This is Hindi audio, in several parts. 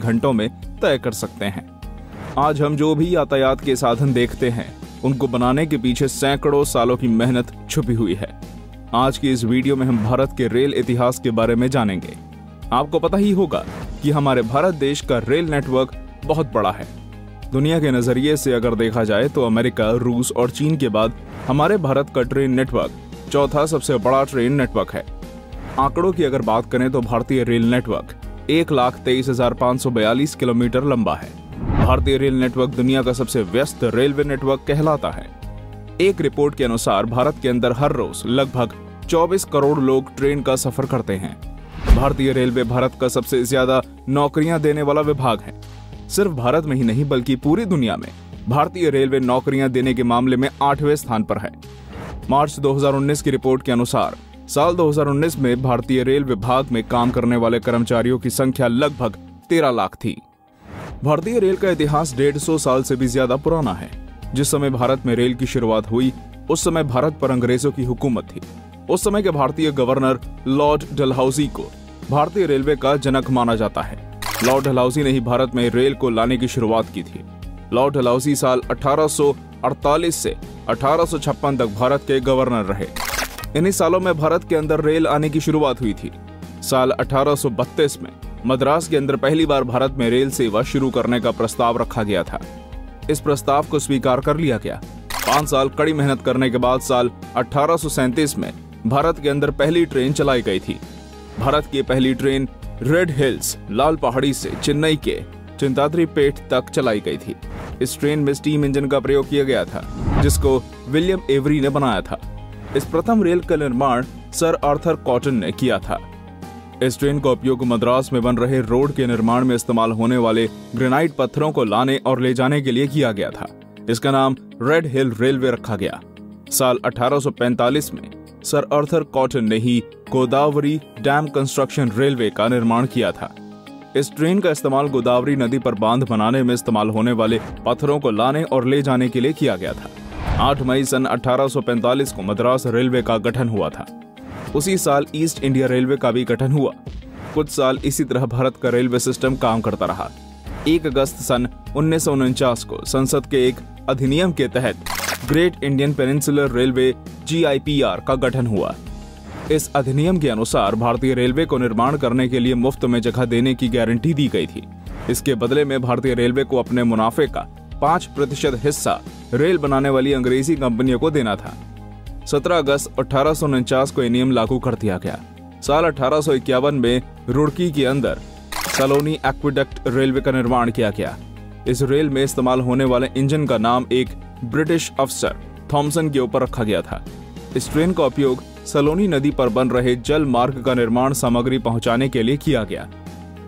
घंटों में तय कर सकते हैं। आज हम जो भी यातायात के साधन देखते हैं, उनको बनाने के पीछे सैकड़ों सालों की मेहनत छुपी हुई है। आज की इस वीडियो में हम भारत के रेल इतिहास के बारे में जानेंगे। आपको पता ही होगा कि हमारे भारत देश का रेल नेटवर्क बहुत बड़ा है। दुनिया के नजरिए से अगर देखा जाए तो अमेरिका, रूस और चीन के बाद हमारे भारत का ट्रेन नेटवर्क चौथा सबसे बड़ा ट्रेन नेटवर्क है। आंकड़ों की अगर बात करें तो भारतीय रेल नेटवर्क 1,23,542 किलोमीटर लंबा है। भारतीय रेल नेटवर्क दुनिया का सबसे व्यस्त रेलवे नेटवर्क कहलाता है। एक रिपोर्ट के अनुसार भारत के अंदर हर रोज लगभग 24 करोड़ लोग ट्रेन का सफर करते हैं। भारतीय रेलवे भारत का सबसे ज्यादा नौकरियां देने वाला विभाग है। सिर्फ भारत में ही नहीं बल्कि पूरी दुनिया में भारतीय रेलवे नौकरियां देने के मामले में 8वें स्थान पर है। मार्च 2019 की रिपोर्ट के अनुसार साल 2019 में भारतीय रेल विभाग में काम करने वाले कर्मचारियों की संख्या लगभग 13 लाख थी। भारतीय रेल का इतिहास 150 साल से भी ज्यादा पुराना है। जिस समय भारत में रेल की शुरुआत हुई उस समय भारत पर अंग्रेजों की हुकूमत थी। उस समय के भारतीय गवर्नर लॉर्ड डलहौजी को भारतीय रेलवे का जनक माना जाता है। लॉर्ड डलहौजी ने ही भारत में रेल को लाने की शुरुआत की थी। लॉर्ड डलहौजी साल 1848 से 1856 तक भारत के गवर्नर रहे। इन्हीं सालों में भारत के अंदर रेल आने की शुरुआत हुई थी। साल 1832 में मद्रास के अंदर पहली बार भारत में रेल सेवा शुरू करने का प्रस्ताव रखा गया था। इस प्रस्ताव को स्वीकार कर लिया गया। 5 साल कड़ी मेहनत करने के बाद साल 1837 में भारत के अंदर पहली ट्रेन चलाई गई थी। भारत की पहली ट्रेन रेड हिल्स लाल पहाड़ी से चेन्नई के चिंताद्रीपेट तक चलाई गई थी। इस ट्रेन में स्टीम इंजन का प्रयोग किया गया था, जिसको विलियम एवरी ने बनाया था। इस प्रथम रेल का निर्माण सर आर्थर कॉटन ने किया था। इस ट्रेन का उपयोग मद्रास में बन रहे रोड के निर्माण में इस्तेमाल होने वाले ग्रेनाइट पत्थरों को लाने और ले जाने के लिए किया गया था। इसका नाम रेड हिल रेलवे रखा गया। साल 1845 में सर आर्थर कॉटन ने ही गोदावरी डैम कंस्ट्रक्शन रेलवे का निर्माण किया था। इस ट्रेन का इस्तेमाल गोदावरी नदी पर बांध बनाने में इस्तेमाल होने वाले पत्थरों को लाने और ले जाने के लिए किया गया था। 8 मई सन 1845 को मद्रास रेलवे का गठन हुआ था। उसी साल ईस्ट इंडिया रेलवे का भी गठन हुआ। कुछ साल इसी तरह भारत का रेलवे सिस्टम काम करता रहा। 1 अगस्त सन 1949 को संसद के एक अधिनियम के तहत great Indian peninsular railway GIPR का गठन हुआ। इस अधिनियम के अनुसार भारतीय रेलवे को निर्माण करने के लिए मुफ्त में जगह देने की गारंटी दी गई थी। इसके बदले में भारतीय रेलवे को अपने मुनाफे का 5% हिस्सा रेल बनाने वाली अंग्रेजी कंपनियों को देना था। 17 अगस्त 1849 को यह नियम लागू कर दिया गया। साल 1851 में रुड़की के अंदर सलोनी एक्विडक्ट रेलवे का निर्माण किया गया। इस रेल में इस्तेमाल होने वाले इंजन का नाम एक ब्रिटिश अफसर थॉमसन के ऊपर रखा गया था। इस ट्रेन का उपयोग सलोनी नदी पर बन रहे जल मार्ग का निर्माण सामग्री पहुंचाने के लिए किया गया।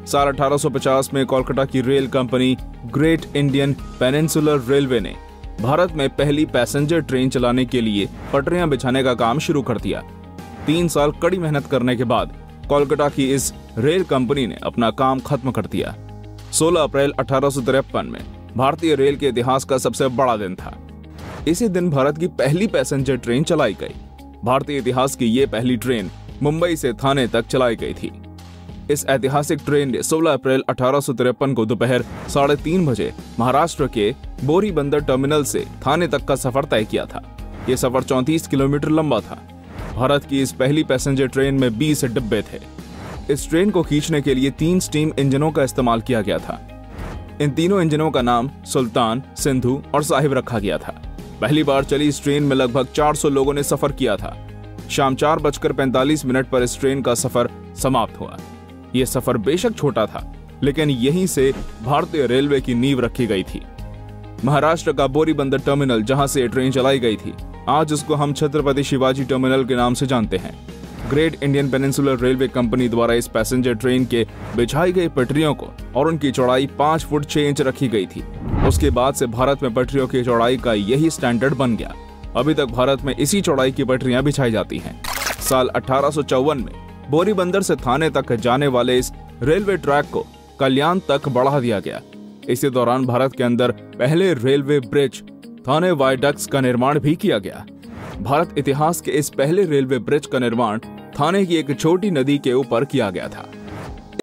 साल 1850 में कोलकाता की rail company great Indian peninsular railway ने भारत में पहली पैसेंजर ट्रेन चलाने के लिए पटरियां बिछाने का काम शुरू कर दिया। 3 साल कड़ी मेहनत करने के बाद कोलकाता की इस रेल कंपनी ने अपना काम खत्म कर दिया। 16 अप्रैल 1853 में भारतीय रेल के इतिहास का सबसे बड़ा दिन था। इसी दिन भारत की पहली पैसेंजर ट्रेन चलाई गई। भारतीय इतिहास की ये पहली ट्रेन मुंबई से थाने तक चलाई गई थी। इस ऐतिहासिक ट्रेन ने 16 अप्रैल 1853 को दोपहर 3:30 बजे महाराष्ट्र के बोरीबंदर टर्मिनल से थाने तक का सफर तय किया था। यह सफर 34 किलोमीटर लंबा था। भारत की इस पहली पैसेंजर ट्रेन में 20 डिब्बे थे। इस ट्रेन को खींचने के लिए 3 स्टीम इंजनों का इस्तेमाल किया गया था। इन तीनों इंजनों का नाम सुल्तान, सिंधु और साहिब रखा गया था। पहली बार चली इस ट्रेन में लगभग 400 लोगों ने सफर किया था। शाम 4:45 पर इस ट्रेन का सफर समाप्त हुआ। यह सफर बेशक छोटा था, लेकिन यहीं से भारतीय रेलवे की नींव रखी गई थी। महाराष्ट्र का बोरीबंदर टर्मिनल, जहां से ट्रेन चलाई गई थी, आज उसको हम छत्रपति शिवाजी टर्मिनल के नाम से जानते हैं। Great Indian peninsular railway company द्वारा इस पैसेंजर ट्रेन के बिछाई गई पटरियों को और उनकी चौड़ाई 5 फुट 6 इंच रखी गई थी। उसके बाद से भारत में पटरियों की चौड़ाई का यही स्टैंडर्ड बन गया। अभी तक भारत में इसी चौड़ाई की पटरियां बिछाई जाती हैं। साल 1854 में बोरीबंदर से थाने तक जाने वाले इस रेलवे ट्रैक को कल्याण तक बढ़ा दिया गया। इसी दौरान भारत के अंदर पहले रेलवे ब्रिज थाने वायडक्ट्स का निर्माण भी किया गया। भारत इतिहास के इस पहले रेलवे ब्रिज का निर्माण थाने की एक छोटी नदी के ऊपर किया गया था।